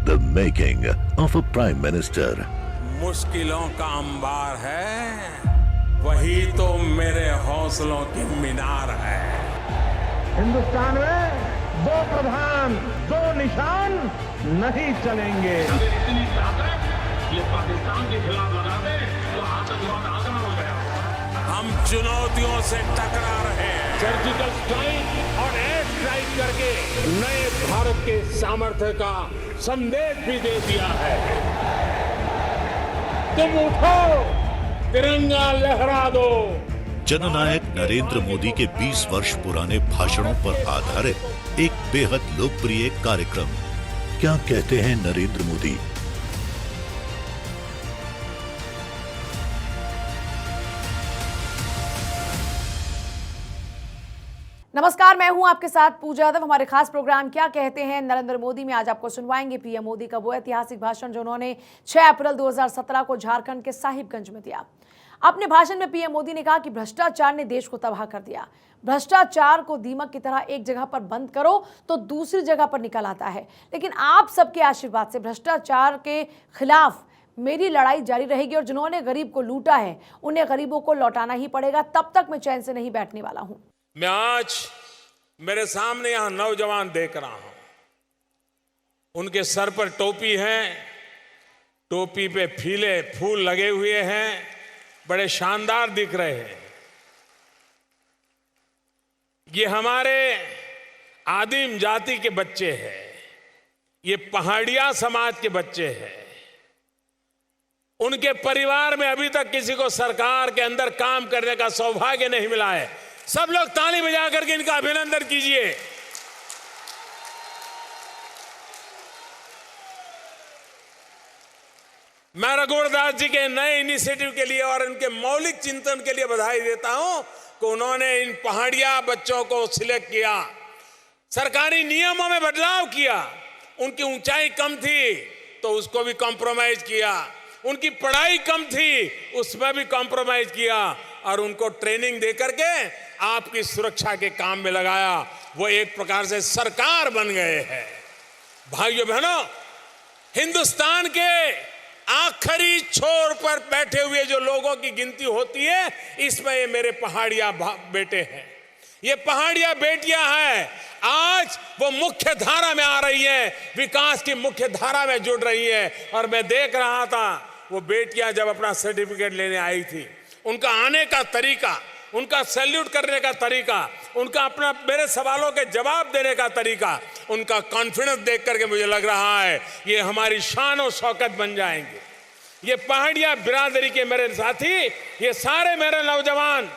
The making of a Prime Minister. मुश्किलों का अंबार है, वही तो मेरे हौसलों की मीनार है। हिंदुस्तान में दो प्रधान दो निशान नहीं चलेंगे। अगर इतनी ताकत ये पाकिस्तान के खिलाफ लगा दे तो आतंकवाद आसान हो गया। हम चुनौतियों से टकरा रहे हैं। सर्जिकल स्ट्राइक और एयर स्ट्राइक करके नए भारत के सामर्थ्य का संदेश भी दे दिया है। तुम उठो, तिरंगा लहरा दो। जननायक नरेंद्र मोदी के 20 वर्ष पुराने भाषणों पर आधारित एक बेहद लोकप्रिय कार्यक्रम। क्या कहते हैं नरेंद्र मोदी? नमस्कार, मैं हूं आपके साथ पूजा यादव। हमारे खास प्रोग्राम क्या कहते हैं नरेंद्र मोदी में आज आपको सुनवाएंगे पीएम मोदी का वो ऐतिहासिक भाषण जो उन्होंने 6 अप्रैल 2017 को झारखंड के साहिबगंज में दिया। अपने भाषण में पीएम मोदी ने कहा कि भ्रष्टाचार ने देश को तबाह कर दिया। भ्रष्टाचार को दीमक की तरह एक जगह पर बंद करो तो दूसरी जगह पर निकल आता है, लेकिन आप सबके आशीर्वाद से भ्रष्टाचार के खिलाफ मेरी लड़ाई जारी रहेगी और जिन्होंने गरीब को लूटा है उन्हें गरीबों को लौटाना ही पड़ेगा। तब तक मैं चैन से नहीं बैठने वाला हूं। मैं आज मेरे सामने यहां नौजवान देख रहा हूं, उनके सर पर टोपी है, टोपी पे फीले फूल लगे हुए हैं, बड़े शानदार दिख रहे हैं। ये हमारे आदिम जाति के बच्चे हैं, ये पहाड़िया समाज के बच्चे हैं। उनके परिवार में अभी तक किसी को सरकार के अंदर काम करने का सौभाग्य नहीं मिला है। सब लोग ताली बजा करके इनका अभिनंदन कीजिए। मैं रघुवर दास जी के नए इनिशिएटिव के लिए और इनके मौलिक चिंतन के लिए बधाई देता हूं कि उन्होंने इन पहाड़िया बच्चों को सिलेक्ट किया, सरकारी नियमों में बदलाव किया। उनकी ऊंचाई कम थी तो उसको भी कॉम्प्रोमाइज किया, उनकी पढ़ाई कम थी उसमें भी कॉम्प्रोमाइज किया और उनको ट्रेनिंग दे करके आपकी सुरक्षा के काम में लगाया। वो एक प्रकार से सरकार बन गए हैं। भाइयों बहनों, हिंदुस्तान के आखिरी छोर पर बैठे हुए जो लोगों की गिनती होती है, इसमें ये मेरे पहाड़िया बेटे हैं, ये पहाड़िया बेटियां हैं। आज वो मुख्य धारा में आ रही है, विकास की मुख्य धारा में जुड़ रही है। और मैं देख रहा था वो बेटियां जब अपना सर्टिफिकेट लेने आई थी, उनका आने का तरीका, उनका सैल्यूट करने का तरीका, उनका अपना मेरे सवालों के जवाब देने का तरीका, उनका कॉन्फिडेंस देख करके मुझे लग रहा है ये हमारी शान और शौकत बन जाएंगे। ये पहाड़िया बिरादरी के मेरे साथी, ये सारे मेरे नौजवान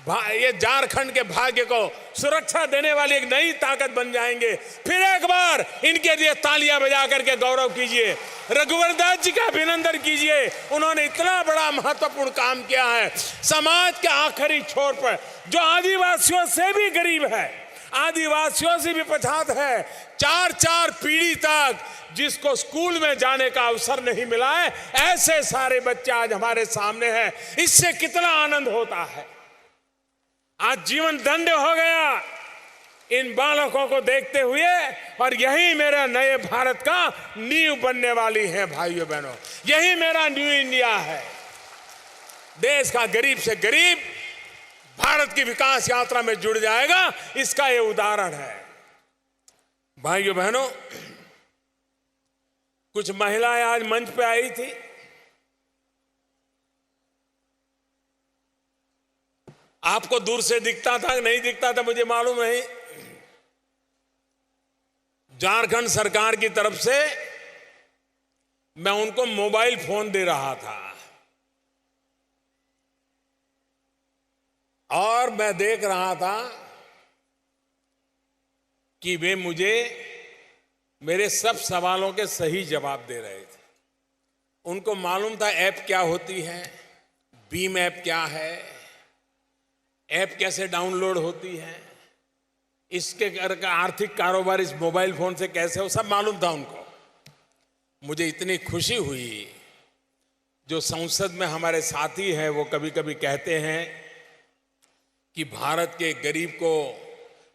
ये झारखंड के भाग्य को सुरक्षा देने वाली एक नई ताकत बन जाएंगे। फिर एक बार इनके लिए तालियां बजा करके गौरव कीजिए, रघुवर दास जी का अभिनंदन कीजिए। उन्होंने इतना बड़ा महत्वपूर्ण काम किया है। समाज के आखिरी छोर पर जो आदिवासियों से भी गरीब है, आदिवासियों से भी पछात है, 4-4 पीढ़ी तक जिसको स्कूल में जाने का अवसर नहीं मिला है, ऐसे सारे बच्चे आज हमारे सामने हैं। इससे कितना आनंद होता है। आज जीवन धन्य हो गया इन बालकों को देखते हुए, और यही मेरा नए भारत का नींव बनने वाली है। भाइयों बहनों, यही मेरा न्यू इंडिया है। देश का गरीब से गरीब भारत की विकास यात्रा में जुड़ जाएगा, इसका ये उदाहरण है। भाइयों बहनों, कुछ महिलाएं आज मंच पे आई थी। आपको दूर से दिखता था नहीं दिखता था मुझे मालूम नहीं। झारखंड सरकार की तरफ से मैं उनको मोबाइल फोन दे रहा था और मैं देख रहा था कि वे मुझे मेरे सब सवालों के सही जवाब दे रहे थे। उनको मालूम था ऐप क्या होती है, भीम ऐप क्या है, ऐप कैसे डाउनलोड होती है, इसके आर्थिक कारोबार इस मोबाइल फोन से कैसे हो, सब मालूम था उनको। मुझे इतनी खुशी हुई। जो संसद में हमारे साथी हैं वो कभी कभी कहते हैं कि भारत के गरीब को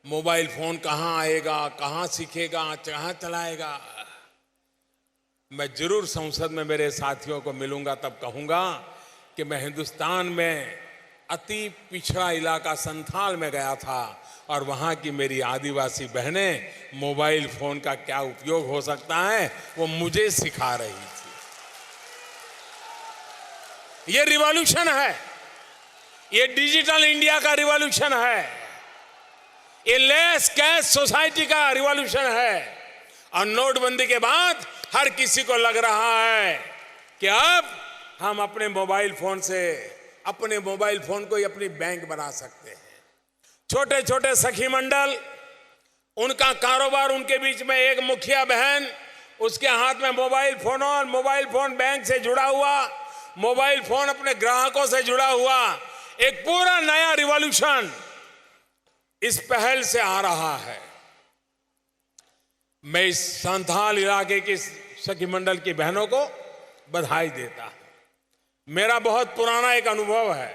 मोबाइल फोन कहाँ आएगा, कहाँ सीखेगा, कहाँ चलाएगा। मैं जरूर संसद में मेरे साथियों को मिलूंगा, तब कहूंगा कि मैं हिंदुस्तान में अति पिछड़ा इलाका संथाल में गया था और वहां की मेरी आदिवासी बहनें मोबाइल फोन का क्या उपयोग हो सकता है वो मुझे सिखा रही थी। ये रिवॉल्यूशन है, ये डिजिटल इंडिया का रिवॉल्यूशन है, ये लेस कैश सोसाइटी का रिवॉल्यूशन है। और नोटबंदी के बाद हर किसी को लग रहा है कि अब हम अपने मोबाइल फोन को ही अपनी बैंक बना सकते हैं। छोटे छोटे सखी मंडल, उनका कारोबार, उनके बीच में एक मुखिया बहन, उसके हाथ में मोबाइल फोन और मोबाइल फोन बैंक से जुड़ा हुआ, मोबाइल फोन अपने ग्राहकों से जुड़ा हुआ, एक पूरा नया रिवॉल्यूशन इस पहल से आ रहा है। मैं इस संथाल इलाके की सखी मंडल की बहनों को बधाई देता हूं। मेरा बहुत पुराना एक अनुभव है,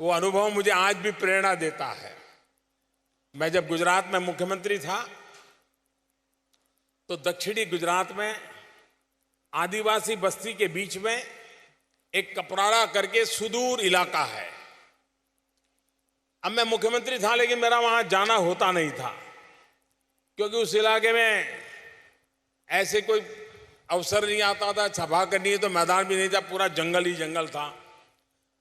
वो अनुभव मुझे आज भी प्रेरणा देता है। मैं जब गुजरात में मुख्यमंत्री था तो दक्षिणी गुजरात में आदिवासी बस्ती के बीच में एक कपराड़ा करके सुदूर इलाका है। अब मैं मुख्यमंत्री था लेकिन मेरा वहां जाना होता नहीं था, क्योंकि उस इलाके में ऐसे कोई अवसर नहीं आता था। सभा करनी है तो मैदान भी नहीं था, पूरा जंगल ही जंगल था।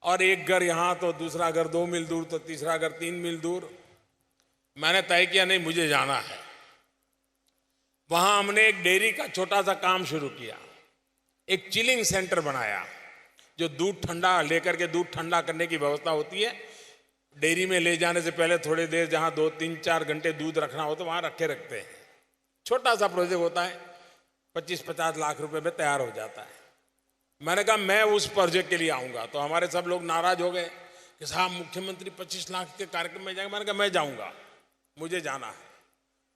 और एक घर यहां तो दूसरा घर 2 मील दूर तो तीसरा घर 3 मील दूर। मैंने तय किया नहीं, मुझे जाना है। वहां हमने एक डेयरी का छोटा सा काम शुरू किया, एक चिलिंग सेंटर बनाया, जो दूध ठंडा लेकर के दूध ठंडा करने की व्यवस्था होती है। डेयरी में ले जाने से पहले थोड़ी देर जहां 2, 3, 4 घंटे दूध रखना हो तो वहां रखते हैं। छोटा सा प्रोजेक्ट होता है, 25-50 लाख रुपए में तैयार हो जाता है। मैंने कहा मैं उस प्रोजेक्ट के लिए आऊंगा, तो हमारे सब लोग नाराज हो गए कि साहब मुख्यमंत्री 25 लाख के कार्यक्रम में जाएंगे। मैंने कहा मैं जाऊंगा, मुझे जाना है।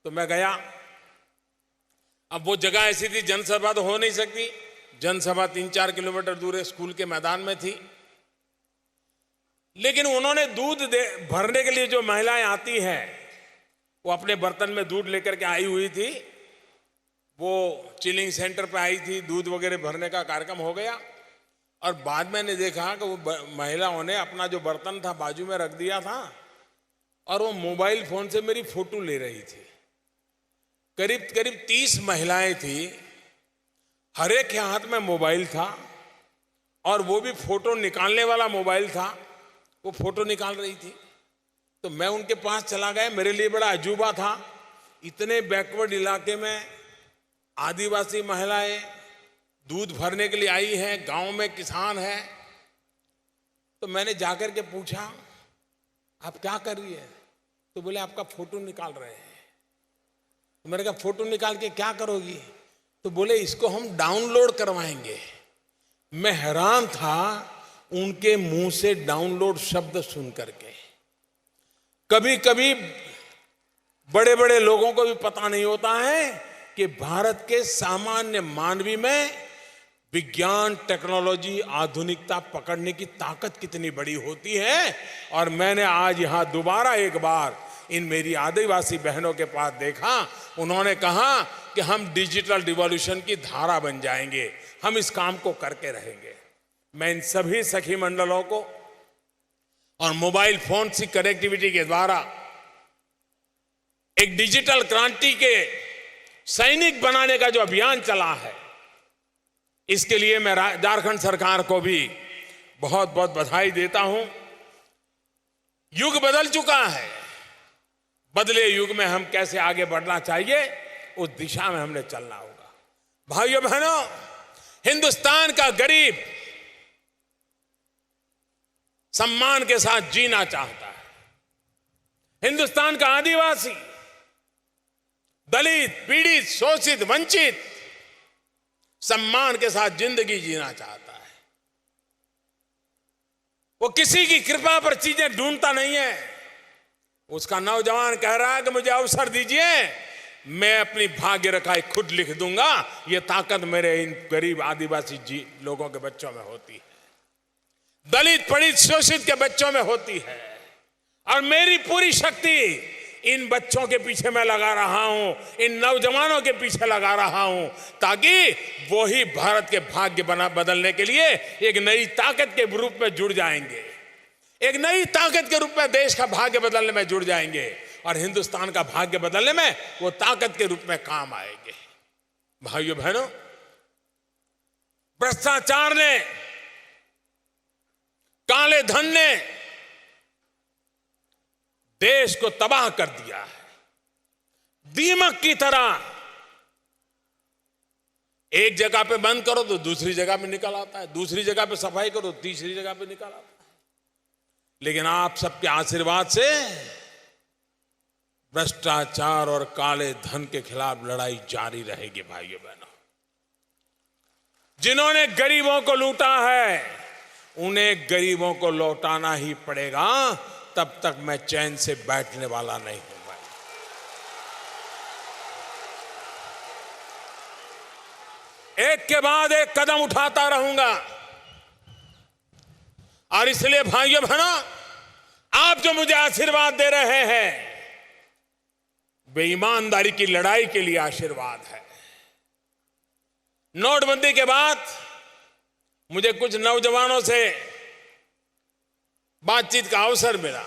तो मैं गया। अब वो जगह ऐसी थी, जनसभा तो हो नहीं सकती, जनसभा 3-4 किलोमीटर दूर स्कूल के मैदान में थी। लेकिन उन्होंने दूध भरने के लिए जो महिलाएं आती हैं वो अपने बर्तन में दूध लेकर के आई हुई थी। वो चिलिंग सेंटर पे आई थी, दूध वगैरह भरने का कार्यक्रम हो गया। और बाद में मैंने देखा कि वो महिलाओं ने अपना जो बर्तन था बाजू में रख दिया था और वो मोबाइल फोन से मेरी फोटो ले रही थी। करीब 30 महिलाएं थी, हर एक के हाथ में मोबाइल था और वो भी फोटो निकालने वाला मोबाइल था। वो फोटो निकाल रही थी। तो मैं उनके पास चला गया। मेरे लिए बड़ा अजूबा था, इतने बैकवर्ड इलाके में आदिवासी महिलाएं दूध भरने के लिए आई हैं, गांव में किसान है। तो मैंने जाकर के पूछा आप क्या कर रही है? तो बोले आपका फोटो निकाल रहे हैं। तो मैंने कहा फोटो निकाल के क्या करोगी? तो बोले इसको हम डाउनलोड करवाएंगे। मैं हैरान था उनके मुंह से डाउनलोड शब्द सुन करके। कभी कभी बड़े बड़े लोगों को भी पता नहीं होता है कि भारत के सामान्य मानवी में विज्ञान, टेक्नोलॉजी, आधुनिकता पकड़ने की ताकत कितनी बड़ी होती है। और मैंने आज यहां दोबारा एक बार इन मेरी आदिवासी बहनों के पास देखा। उन्होंने कहा कि हम डिजिटल रिवॉल्यूशन की धारा बन जाएंगे, हम इस काम को करके रहेंगे। मैं इन सभी सखी मंडलों को और मोबाइल फोन से कनेक्टिविटी के द्वारा एक डिजिटल क्रांति के सैनिक बनाने का जो अभियान चला है, इसके लिए मैं झारखंड सरकार को भी बहुत बहुत बधाई देता हूं। युग बदल चुका है, बदले युग में हम कैसे आगे बढ़ना चाहिए उस दिशा में हमने चलना होगा। भाइयों बहनों, हिंदुस्तान का गरीब सम्मान के साथ जीना चाहता है। हिंदुस्तान का आदिवासी, दलित, पीड़ित, शोषित, वंचित सम्मान के साथ जिंदगी जीना चाहता है। वो किसी की कृपा पर चीजें ढूंढता नहीं है। उसका नौजवान कह रहा है कि मुझे अवसर दीजिए, मैं अपनी भाग्य रेखाएं खुद लिख दूंगा। ये ताकत मेरे इन गरीब आदिवासी लोगों के बच्चों में होती है, दलित, पीड़ित, शोषित के बच्चों में होती है। और मेरी पूरी शक्ति इन बच्चों के पीछे मैं लगा रहा हूं, इन नौजवानों के पीछे लगा रहा हूं, ताकि वो ही भारत के भाग्य बदलने के लिए एक नई ताकत के रूप में जुड़ जाएंगे, एक नई ताकत के रूप में देश का भाग्य बदलने में जुड़ जाएंगे और हिंदुस्तान का भाग्य बदलने में वो ताकत के रूप में काम आएंगे। भाइयों बहनों, भ्रष्टाचार ने, काले धन ने देश को तबाह कर दिया है। दीमक की तरह एक जगह पे बंद करो तो दूसरी जगह पे निकल आता है, दूसरी जगह पे सफाई करो तो तीसरी जगह पे निकल आता है। लेकिन आप सबके आशीर्वाद से भ्रष्टाचार और काले धन के खिलाफ लड़ाई जारी रहेगी। भाइयों बहनों, जिन्होंने गरीबों को लूटा है उन्हें गरीबों को लौटाना ही पड़ेगा, तब तक मैं चैन से बैठने वाला नहीं हूं। एक के बाद एक कदम उठाता रहूंगा और इसलिए भाइयों बहनों, आप जो मुझे आशीर्वाद दे रहे हैं, बेईमानदारी की लड़ाई के लिए आशीर्वाद है। नोटबंदी के बाद मुझे कुछ नौजवानों से बातचीत का अवसर मिला।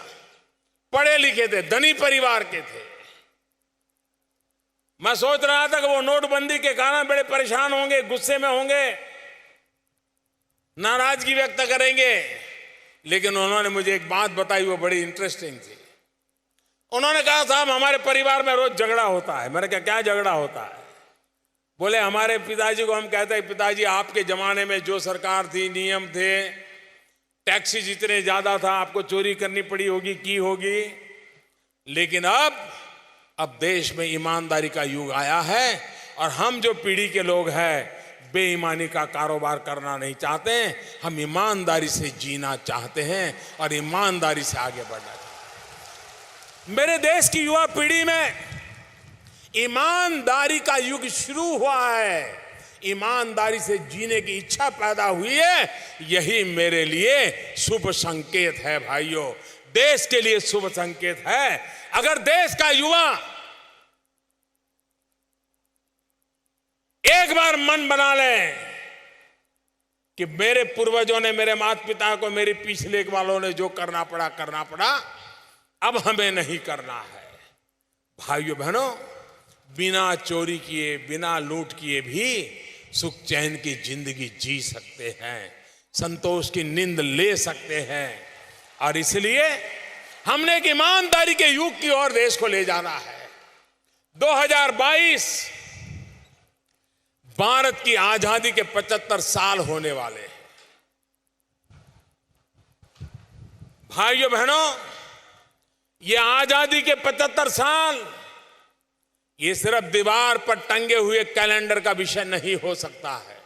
पढ़े लिखे थे, धनी परिवार के थे। मैं सोच रहा था कि वो नोटबंदी के कारण बड़े परेशान होंगे, गुस्से में होंगे, नाराजगी व्यक्त करेंगे, लेकिन उन्होंने मुझे एक बात बताई, वो बड़ी इंटरेस्टिंग थी। उन्होंने कहा, साहब हमारे परिवार में रोज झगड़ा होता है। मैंने कहा, क्या झगड़ा होता है? बोले, हमारे पिताजी को हम कहते हैं, पिताजी आपके जमाने में जो सरकार थी, नियम थे, टैक्सी जितने ज्यादा था, आपको चोरी करनी पड़ी होगी, की होगी, लेकिन अब देश में ईमानदारी का युग आया है और हम जो पीढ़ी के लोग हैं बेईमानी का कारोबार करना नहीं चाहते, हम ईमानदारी से जीना चाहते हैं और ईमानदारी से आगे बढ़ना चाहते हैं। मेरे देश की युवा पीढ़ी में ईमानदारी का युग शुरू हुआ है, ईमानदारी से जीने की इच्छा पैदा हुई है। यही मेरे लिए शुभ संकेत है भाइयों, देश के लिए शुभ संकेत है। अगर देश का युवा एक बार मन बना ले कि मेरे पूर्वजों ने, मेरे माता पिता को, मेरे पिछले वालों ने जो करना पड़ा, अब हमें नहीं करना है। भाइयों बहनों, बिना चोरी किए, बिना लूट किए भी सुख चैन की जिंदगी जी सकते हैं, संतोष की नींद ले सकते हैं। और इसलिए हमने एक ईमानदारी के युग की ओर देश को ले जाना है। 2022 भारत की आजादी के 75 साल होने वाले हैं। भाइयों बहनों, ये आजादी के 75 साल ये सिर्फ दीवार पर टंगे हुए कैलेंडर का विषय नहीं हो सकता है।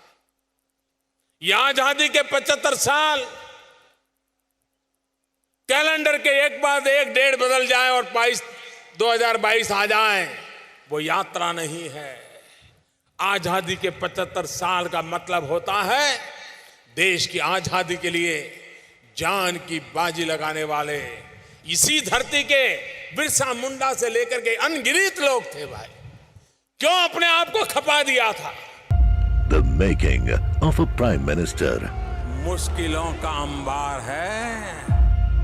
ये आजादी के 75 साल कैलेंडर के एक बाद एक डेट बदल जाए और 2022 आ जाए, वो यात्रा नहीं है। आजादी के 75 साल का मतलब होता है देश की आजादी के लिए जान की बाजी लगाने वाले इसी धरती के बिरसा मुंडा से लेकर के अनगिनत लोग थे। भाई, क्यों अपने आप को खपा दिया था? The making of a prime minister. मुश्किलों का अंबार है,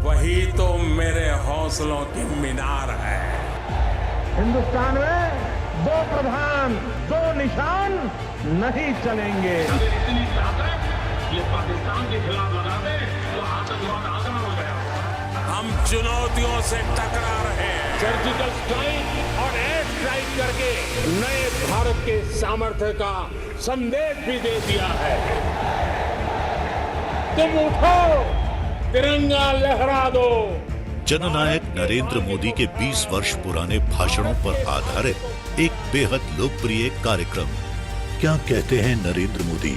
वही तो मेरे हौसलों की मीनार है। हिंदुस्तान में दो प्रधान, दो निशान नहीं चलेंगे। इतनी ताकत ये पाकिस्तान के खिलाफ लगा दे तो आतंकवाद आगना हो गया। हम चुनौतियों से टकरा रहे हैं। सर्जिकल स्ट्राइक और एयर स्ट्राइक करके नए भारत के सामर्थ्य का संदेश भी दे दिया है। तुम उठो, तिरंगा लहरा दो। जननायक नरेंद्र मोदी के 20 वर्ष पुराने भाषणों पर आधारित एक बेहद लोकप्रिय कार्यक्रम क्या कहते हैं नरेंद्र मोदी